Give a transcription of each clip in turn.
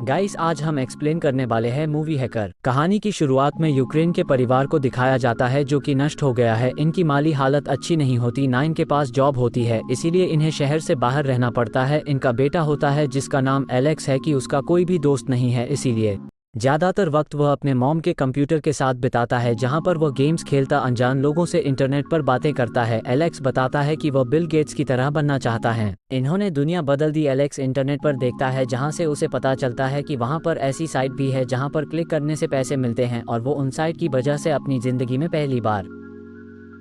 Guys, आज हम explain करने वाले हैं मूवी हैकर। कहानी की शुरुआत में यूक्रेन के परिवार को दिखाया जाता है जो कि नष्ट हो गया है। इनकी माली हालत अच्छी नहीं होती, ना इनके पास जॉब होती है, इसीलिए इन्हें शहर से बाहर रहना पड़ता है। इनका बेटा होता है जिसका नाम एलेक्स है कि उसका कोई भी दोस्त नहीं है, इसीलिए ज्यादातर वक्त वह अपने मॉम के कंप्यूटर के साथ बिताता है, जहां पर वह गेम्स खेलता, अनजान लोगों से इंटरनेट पर बातें करता है। एलेक्स बताता है कि वह बिल गेट्स की तरह बनना चाहता है। इन्होंने दुनिया बदल दी। एलेक्स इंटरनेट पर देखता है, जहां से उसे पता चलता है कि वहां पर ऐसी साइट भी है जहां पर क्लिक करने से पैसे मिलते हैं, और वो उन साइट की वजह से अपनी जिंदगी में पहली बार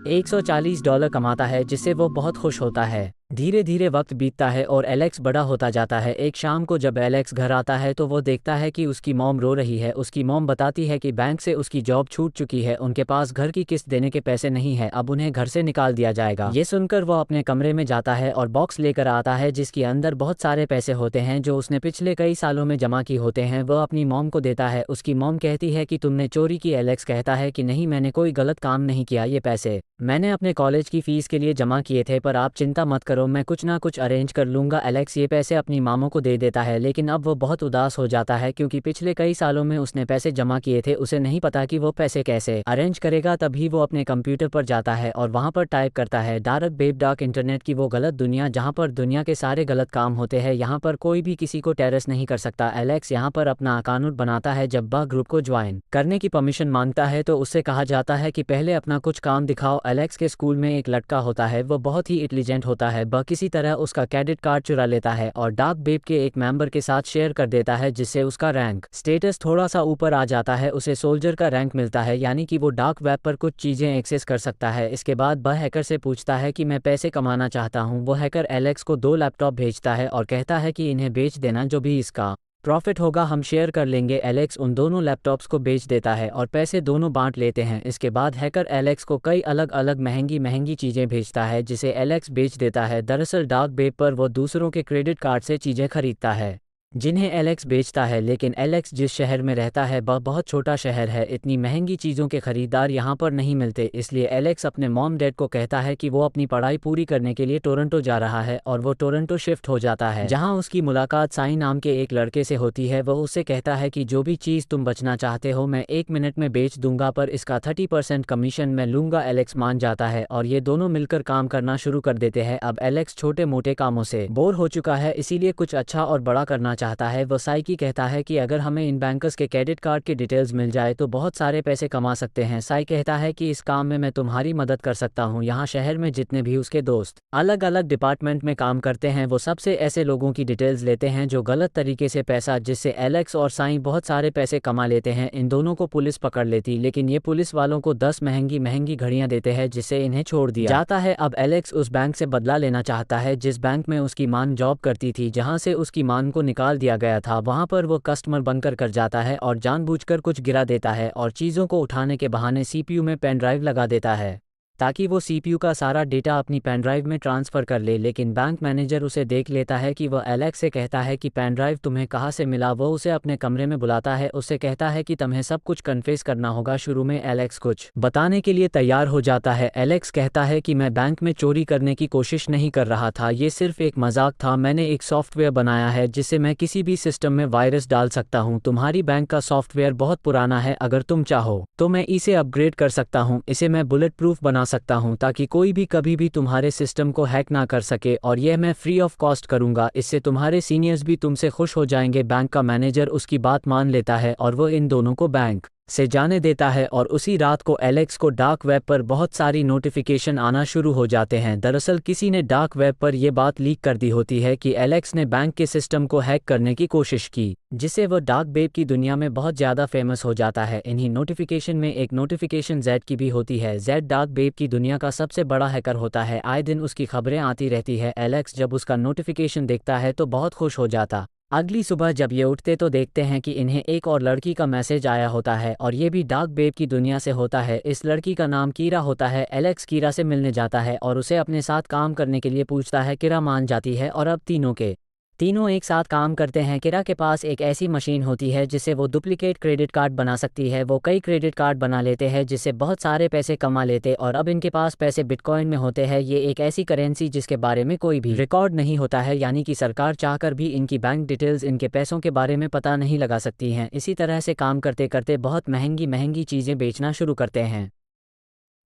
$140 कमाता है, जिससे वो बहुत खुश होता है। धीरे धीरे वक्त बीतता है और एलेक्स बड़ा होता जाता है। एक शाम को जब एलेक्स घर आता है तो वो देखता है कि उसकी मॉम रो रही है। उसकी मॉम बताती है कि बैंक से उसकी जॉब छूट चुकी है, उनके पास घर की किस्त देने के पैसे नहीं है, अब उन्हें घर से निकाल दिया जाएगा। ये सुनकर वो अपने कमरे में जाता है और बॉक्स लेकर आता है जिसके अंदर बहुत सारे पैसे होते हैं जो उसने पिछले कई सालों में जमा किए होते हैं। वह अपनी मॉम को देता है। उसकी मॉम कहती है कि तुमने चोरी की। एलेक्स कहता है कि नहीं, मैंने कोई गलत काम नहीं किया, ये पैसे मैंने अपने कॉलेज की फीस के लिए जमा किए थे, पर आप चिंता मत करो, मैं कुछ ना कुछ अरेंज कर लूंगा। एलेक्स ये पैसे अपनी मामों को दे देता है, लेकिन अब वो बहुत उदास हो जाता है क्योंकि पिछले कई सालों में उसने पैसे जमा किए थे, उसे नहीं पता कि वो पैसे कैसे अरेंज करेगा। तभी वो अपने कंप्यूटर पर जाता है और वहां पर टाइप करता है डार्क वेब, डार्क इंटरनेट की वो गलत दुनिया जहां पर दुनिया के सारे गलत काम होते हैं। यहाँ पर कोई भी किसी को टेरस नहीं कर सकता। एलेक्स यहाँ पर अपना अकाउंट बनाता है। जब वह ग्रुप को ज्वाइन करने की परमिशन मांगता है तो उससे कहा जाता है कि पहले अपना कुछ काम दिखाओ। एलेक्स के स्कूल में एक लड़का होता है, वो बहुत ही इंटेलिजेंट होता है। वह किसी तरह उसका क्रेडिट कार्ड चुरा लेता है और डार्क वेब के एक मेंबर के साथ शेयर कर देता है, जिससे उसका रैंक स्टेटस थोड़ा सा ऊपर आ जाता है। उसे सोल्जर का रैंक मिलता है, यानी कि वो डार्क वेब पर कुछ चीजें एक्सेस कर सकता है। इसके बाद वह हैकर से पूछता है कि मैं पैसे कमाना चाहता हूँ। वो हैकर एलेक्स को 2 लैपटॉप भेजता है और कहता है कि इन्हें बेच देना, जो भी इसका प्रॉफिट होगा हम शेयर कर लेंगे। एलेक्स उन दोनों लैपटॉप्स को बेच देता है और पैसे दोनों बांट लेते हैं। इसके बाद हैकर एलेक्स को कई अलग अलग महंगी महंगी चीज़ें भेजता है, जिसे एलेक्स बेच देता है। दरअसल डार्क वेब पर वो दूसरों के क्रेडिट कार्ड से चीज़ें खरीदता है जिन्हें एलेक्स बेचता है, लेकिन एलेक्स जिस शहर में रहता है वह बहुत छोटा शहर है। इतनी महंगी चीज़ों के खरीदार यहाँ पर नहीं मिलते, इसलिए एलेक्स अपने मॉम डैड को कहता है कि वो अपनी पढ़ाई पूरी करने के लिए टोरंटो जा रहा है, और वो टोरंटो शिफ्ट हो जाता है, जहाँ उसकी मुलाकात साई नाम के एक लड़के से होती है। वह उससे कहता है कि जो भी चीज़ तुम बचना चाहते हो मैं 1 मिनट में बेच दूंगा, पर इसका 30% कमीशन मैं लूंगा। एलेक्स मान जाता है और ये दोनों मिलकर काम करना शुरू कर देते हैं। अब एलेक्स छोटे मोटे कामों से बोर हो चुका है, इसीलिए कुछ अच्छा और बड़ा करना चाहता है। वो साई की कहता है कि अगर हमें इन बैंकर्स के क्रेडिट कार्ड की डिटेल्स मिल जाए तो बहुत सारे पैसे कमा सकते हैं। साई कहता है कि इस काम में मैं तुम्हारी मदद कर सकता हूँ। यहाँ शहर में जितने भी उसके दोस्त अलग अलग डिपार्टमेंट में काम करते हैं, वो सबसे ऐसे लोगों की डिटेल्स लेते हैं जो गलत तरीके से पैसा, जिससे एलेक्स और साई बहुत सारे पैसे कमा लेते हैं। इन दोनों को पुलिस पकड़ लेती, लेकिन ये पुलिस वालों को 10 महंगी महंगी घड़ियां देते हैं, जिससे इन्हें छोड़ दिया जाता है। अब एलेक्स उस बैंक से बदला लेना चाहता है जिस बैंक में उसकी मां जॉब करती थी, जहां से उसकी मां को निकाल दिया गया था। वहां पर वो कस्टमर बनकर कर जाता है और जानबूझकर कुछ गिरा देता है और चीज़ों को उठाने के बहाने सीपीयू में पेन ड्राइव लगा देता है ताकि वो सीपीयू का सारा डेटा अपनी पेन ड्राइव में ट्रांसफ़र कर ले। लेकिन बैंक मैनेजर उसे देख लेता है कि वह एलेक्स से कहता है कि पेन ड्राइव तुम्हें कहाँ से मिला। वो उसे अपने कमरे में बुलाता है, उससे कहता है कि तुम्हें सब कुछ कन्फेस करना होगा। शुरू में एलेक्स कुछ बताने के लिए तैयार हो जाता है। एलेक्स कहता है कि मैं बैंक में चोरी करने की कोशिश नहीं कर रहा था, ये सिर्फ एक मजाक था। मैंने एक सॉफ्टवेयर बनाया है जिससे मैं किसी भी सिस्टम में वायरस डाल सकता हूँ। तुम्हारी बैंक का सॉफ्टवेयर बहुत पुराना है, अगर तुम चाहो तो मैं इसे अपग्रेड कर सकता हूँ। इसे मैं बुलेट प्रूफ बना सकता हूं ताकि कोई भी कभी भी तुम्हारे सिस्टम को हैक ना कर सके, और यह मैं फ्री ऑफ कॉस्ट करूंगा। इससे तुम्हारे सीनियर्स भी तुमसे खुश हो जाएंगे। बैंक का मैनेजर उसकी बात मान लेता है और वो इन दोनों को बैंक से जाने देता है, और उसी रात को एलेक्स को डार्क वेब पर बहुत सारी नोटिफिकेशन आना शुरू हो जाते हैं। दरअसल किसी ने डार्क वेब पर यह बात लीक कर दी होती है कि एलेक्स ने बैंक के सिस्टम को हैक करने की कोशिश की, जिससे वह डार्क वेब की दुनिया में बहुत ज़्यादा फेमस हो जाता है। इन्हीं नोटिफिकेशन में एक नोटिफिकेशन जेड की भी होती है। जेड डार्क वेब की दुनिया का सबसे बड़ा हैकर होता है, आए दिन उसकी खबरें आती रहती है। एलेक्स जब उसका नोटिफिकेशन देखता है तो बहुत खुश हो जाता। अगली सुबह जब ये उठते तो देखते हैं कि इन्हें एक और लड़की का मैसेज आया होता है, और ये भी डार्क वेब की दुनिया से होता है। इस लड़की का नाम कीरा होता है। एलेक्स कीरा से मिलने जाता है और उसे अपने साथ काम करने के लिए पूछता है। कीरा मान जाती है और अब तीनों के तीनों एक साथ काम करते हैं। किरा के पास एक ऐसी मशीन होती है जिससे वो डुप्लीकेट क्रेडिट कार्ड बना सकती है। वो कई क्रेडिट कार्ड बना लेते हैं जिससे बहुत सारे पैसे कमा लेते, और अब इनके पास पैसे बिटकॉइन में होते हैं। ये एक ऐसी करेंसी जिसके बारे में कोई भी रिकॉर्ड नहीं होता है, यानी कि सरकार चाहकर भी इनकी बैंक डिटेल्स, इनके पैसों के बारे में पता नहीं लगा सकती हैं। इसी तरह से काम करते करते बहुत महंगी महंगी चीज़ें बेचना शुरू करते हैं।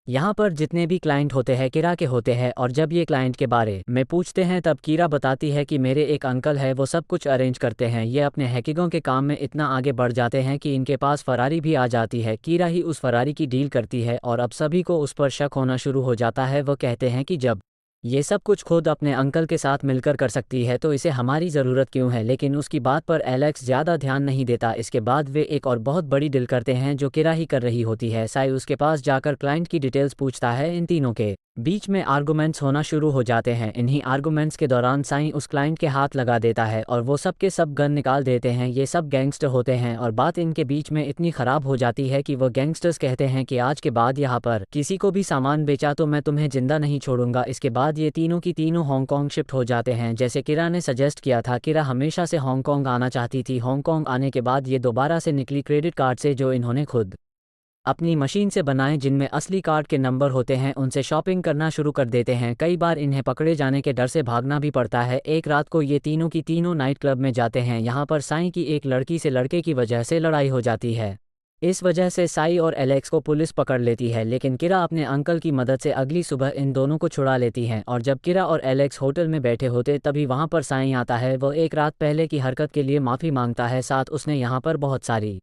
यहाँ पर जितने भी क्लाइंट होते हैं किरा के होते हैं, और जब ये क्लाइंट के बारे में पूछते हैं तब किरा बताती है कि मेरे एक अंकल है, वो सब कुछ अरेंज करते हैं। ये अपने हैकिंगों के काम में इतना आगे बढ़ जाते हैं कि इनके पास फरारी भी आ जाती है। किरा ही उस फरारी की डील करती है और अब सभी को उस पर शक होना शुरू हो जाता है। वो कहते हैं कि जब ये सब कुछ खुद अपने अंकल के साथ मिलकर कर सकती है तो इसे हमारी ज़रूरत क्यों है। लेकिन उसकी बात पर एलेक्स ज़्यादा ध्यान नहीं देता। इसके बाद वे एक और बहुत बड़ी डील करते हैं जो किरा ही कर रही होती है। साई उसके पास जाकर क्लाइंट की डिटेल्स पूछता है। इन तीनों के बीच में आर्गुमेंट्स होना शुरू हो जाते हैं। इन्हीं आर्गुमेंट्स के दौरान साई उस क्लाइंट के हाथ लगा देता है और वो सब के सब गन निकाल देते हैं। ये सब गैंगस्टर होते हैं और बात इनके बीच में इतनी ख़राब हो जाती है कि वो गैंगस्टर्स कहते हैं कि आज के बाद यहाँ पर किसी को भी सामान बेचा तो मैं तुम्हें जिंदा नहीं छोड़ूंगा। इसके बाद ये तीनों की तीनों हांगकांग शिफ्ट हो जाते हैं जैसे किरा ने सजेस्ट किया था। किरा हमेशा से हांगकांग आना चाहती थी। हांगकांग आने के बाद ये दोबारा से निकली क्रेडिट कार्ड से जो इन्होंने खुद अपनी मशीन से बनाए, जिनमें असली कार्ड के नंबर होते हैं, उनसे शॉपिंग करना शुरू कर देते हैं। कई बार इन्हें पकड़े जाने के डर से भागना भी पड़ता है। एक रात को ये तीनों की तीनों नाइट क्लब में जाते हैं। यहाँ पर साई की एक लड़की से लड़के की वजह से लड़ाई हो जाती है। इस वजह से साई और एलेक्स को पुलिस पकड़ लेती है, लेकिन किरा अपने अंकल की मदद से अगली सुबह इन दोनों को छुड़ा लेती हैं। और जब किरा और एलेक्स होटल में बैठे होते तभी वहाँ पर साई आता है। वो एक रात पहले की हरकत के लिए माफ़ी मांगता है, साथ उसने यहाँ पर बहुत सारी